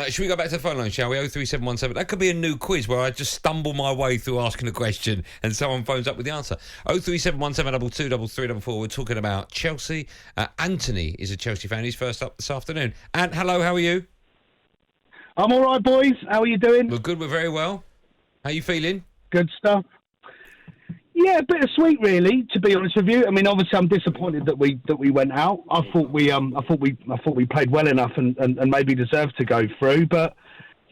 Should we go back to the phone line, shall we? 03717. That could be a new quiz where I just stumble my way through asking a question and someone phones up with the answer. 03717 223344. We're talking about Chelsea. Anthony is a Chelsea fan. He's first up this afternoon. Ant, hello, how are you? I'm all right, boys. How are you doing? We're good, we're very well. How are you feeling? Good stuff. Yeah, bittersweet, really. To be honest with you, I mean, obviously, I'm disappointed that we went out. I thought we played well enough and maybe deserved to go through. But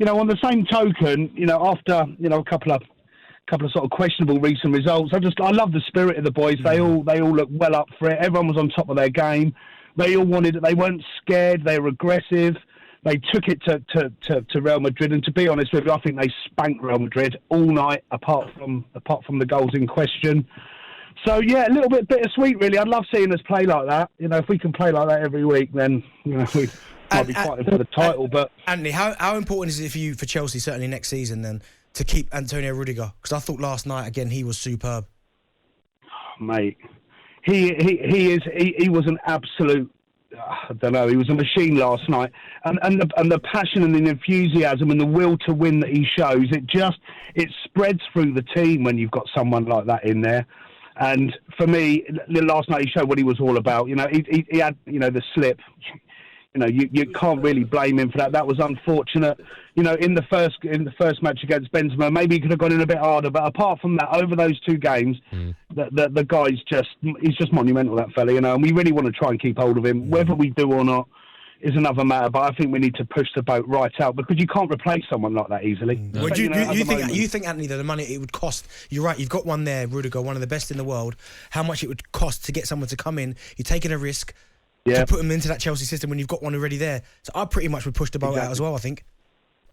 on the same token, after a couple of sort of questionable recent results, I love the spirit of the boys. They all look well up for it. Everyone was on top of their game. They all wanted it. They weren't scared. They were aggressive. They took it to Real Madrid, and to be honest with you, I think they spanked Real Madrid all night, apart from the goals in question. So yeah, a little bit bittersweet, really. I'd love seeing us play like that. If we can play like that every week, then we might be fighting for the title. But Anthony, how important is it for Chelsea, certainly next season, then, to keep Antonio Rudiger? Because I thought last night again he was superb. Mate, he was an absolute. I don't know. He was a machine last night, and the passion and the enthusiasm and the will to win that he shows, it spreads through the team when you've got someone like that in there. And for me, last night he showed what he was all about. He had the slip. You can't really blame him for that. That was unfortunate. In the first match against Benzema, maybe he could have gone in a bit harder. But apart from that, over those two games, the guy's he's just monumental, that fella. And we really want to try and keep hold of him. Whether we do or not is another matter. But I think we need to push the boat right out, because you can't replace someone like that easily. Would you think, Anthony, that the money it would cost? You're right. You've got one there, Rudiger, one of the best in the world. How much it would cost to get someone to come in? You're taking a risk. To put him into that Chelsea system when you've got one already there. So I pretty much would push the boat out as well, I think.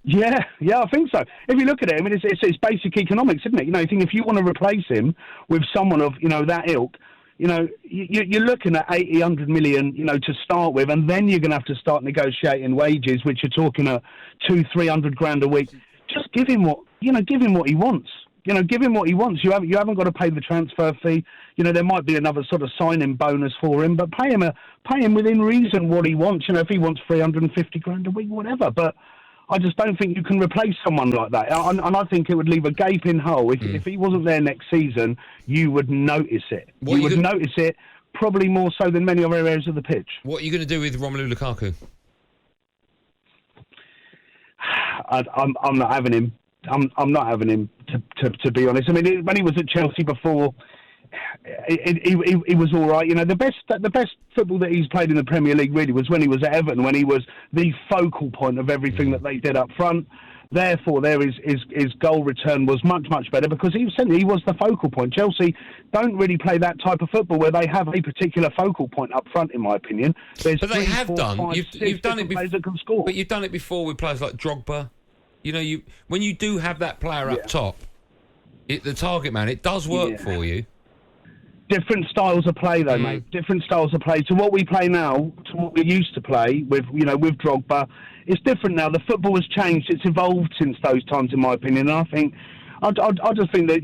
Yeah, I think so. If you look at it, I mean, it's basic economics, isn't it? You think if you want to replace him with someone of, that ilk, you're looking at 80, 100 million, to start with, and then you're going to have to start negotiating wages, which you're talking at 200-300 grand a week. Just give him what he wants. Give him what he wants. You haven't got to pay the transfer fee. There might be another sort of signing bonus for him, but pay him within reason what he wants. If he wants 350 grand a week, whatever. But I just don't think you can replace someone like that. And I think it would leave a gaping hole. If he wasn't there next season, you would notice it. You would notice it probably more so than many other areas of the pitch. What are you going to do with Romelu Lukaku? I'm not having him. I'm not having him, to be honest. I mean, when he was at Chelsea before, he was all right. The best football that he's played in the Premier League really was when he was at Everton, when he was the focal point of everything that they did up front. Therefore, his goal return was much, much better, because he was the focal point. Chelsea don't really play that type of football where they have a particular focal point up front, in my opinion. But they have done. You've done it before. That can score. But you've done it before with players like Drogba. When you do have that player up top, the target man, it does work for you. Different styles of play, though, mate. Different styles of play. To what we play now, to what we used to play with Drogba, it's different now. The football has changed. It's evolved since those times, in my opinion. And I think, I just think that,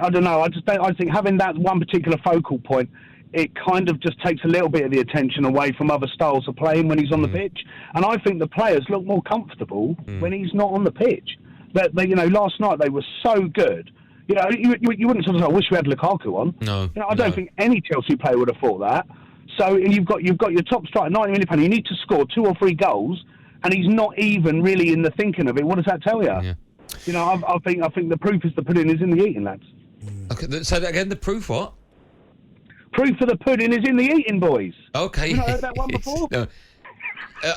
I don't know. I think having that one particular focal point, it kind of just takes a little bit of the attention away from other styles of playing when he's on the pitch. And I think the players look more comfortable when he's not on the pitch. Last night they were so good. You wouldn't sort of say, I wish we had Lukaku on. No. I don't think any Chelsea player would have thought that. So you've got your top striker, 90 million. You need to score 2 or 3 goals, and he's not even really in the thinking of it. What does that tell you? Yeah. I think the proof is the pudding is in the eating, lads. Okay, say that again. The proof what? Proof of the pudding is in the eating, boys. Okay. You not heard that one before? No.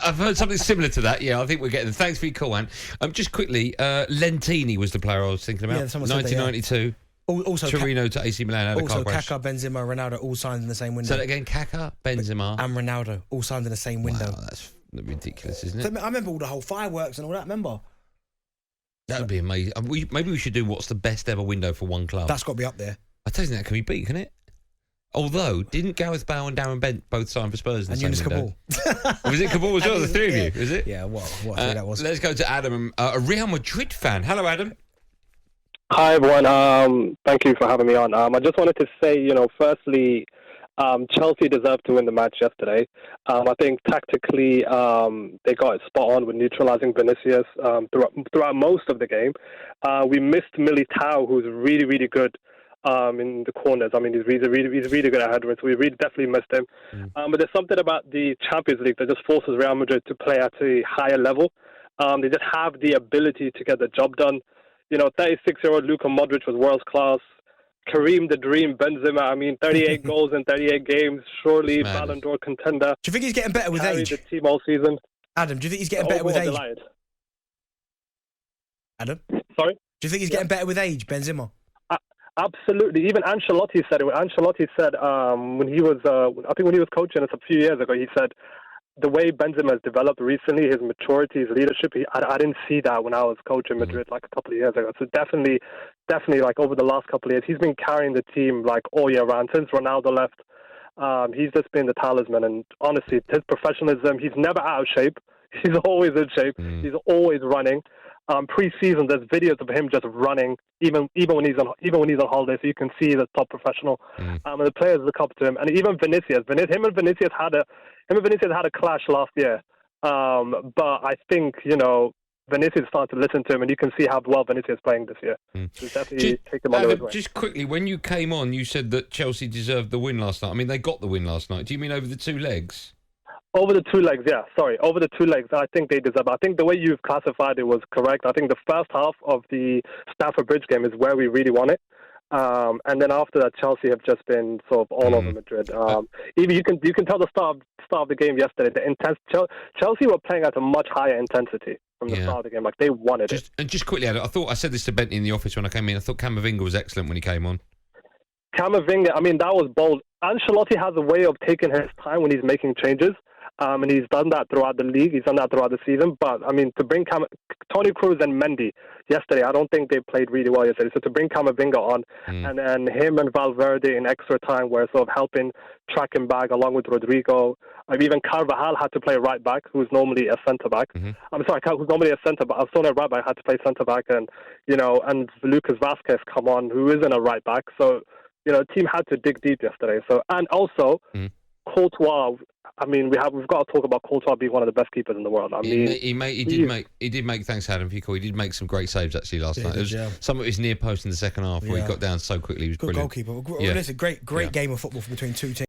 I've heard something similar to that. Yeah, I think we're getting. Thanks for your call, Anne. Just quickly, Lentini was the player I was thinking about. Yeah, 1992. Also, Torino to AC Milan. Also, Kaká, Benzema, Ronaldo, all signed in the same window. Say that again. Kaká, Benzema, and Ronaldo, all signed in the same window. Wow, that's ridiculous, isn't it? So, I remember all the whole fireworks and all that. Remember? That would be amazing. Maybe we should do what's the best ever window for one club. That's got to be up there. I don't think that can be beat, can it? Although, didn't Gareth Bale and Darren Bent both sign for Spurs in the same window? Was it Kabul as well? The three of you, is it? Yeah, what that was. Let's go to Adam, a Real Madrid fan. Hello, Adam. Hi, everyone. Thank you for having me on. I just wanted to say, firstly, Chelsea deserved to win the match yesterday. I think tactically they got it spot on with neutralising Vinicius throughout most of the game. We missed Militao, who's really, really good in the corners. I mean, he's really good at headers, so we really definitely missed him. But there's something about the Champions League that just forces Real Madrid to play at a higher level. They just have the ability to get the job done. 36-year-old Luka Modric was world class. Kareem the Dream Benzema, I mean, 38 goals in 38 games, surely Ballon d'Or contender. Do you think he's getting better with age? The team all season. Adam, do you think he's getting better with age? Delighted. Adam? Sorry? Do you think he's getting better with age, Benzema? Absolutely. Even Ancelotti said it. Ancelotti said when he was, I think when he was coaching us a few years ago, he said the way Benzema has developed recently, his maturity, his leadership, I didn't see that when I was coaching Madrid like a couple of years ago. So definitely like over the last couple of years, he's been carrying the team like all year round. Since Ronaldo left, he's just been the talisman. And honestly, his professionalism, he's never out of shape. He's always in shape. He's always running. Pre-season, there's videos of him just running, even when he's on holiday, so you can see the top professional. And the players look up to him, and even Vinicius. Him and Vinicius had a clash last year. But I think Vinicius started to listen to him, and you can see how well Vinicius is playing this year. So definitely take him under his wing. Just quickly, when you came on, you said that Chelsea deserved the win last night. I mean, they got the win last night. Do you mean over the two legs? Over the two legs, yeah. Sorry, over the two legs, I think they deserve. I think the way you've classified it was correct. I think the first half of the Stamford Bridge game is where we really won it. And then after that, Chelsea have just been sort of all over Madrid. Even you can tell the start of the game yesterday. Chelsea were playing at a much higher intensity from the start of the game. Like they wanted it. And just quickly, I said this to Bentley in the office when I came in. I thought Camavinga was excellent when he came on. Camavinga, I mean, that was bold. Ancelotti has a way of taking his time when he's making changes. And he's done that throughout the league. He's done that throughout the season. But, I mean, to bring Toni Kroos and Mendy yesterday, I don't think they played really well yesterday. So to bring Camavinga on and then him and Valverde in extra time were sort of helping track him back along with Rodrigo. Even Carvajal had to play right back, who's normally a centre-back. I'm sorry, who's normally a centre-back. Sonia right back had to play centre-back. And, and Lucas Vazquez come on, who isn't a right back. So, the team had to dig deep yesterday. So, and also... Courtois, I mean, we've got to talk about Courtois being one of the best keepers in the world. I mean, he did make. Thanks, Adam, for your call. He did make some great saves actually last night. Some of his near post in the second half where he got down so quickly. He was good brilliant. goalkeeper. Listen, great game of football between two teams.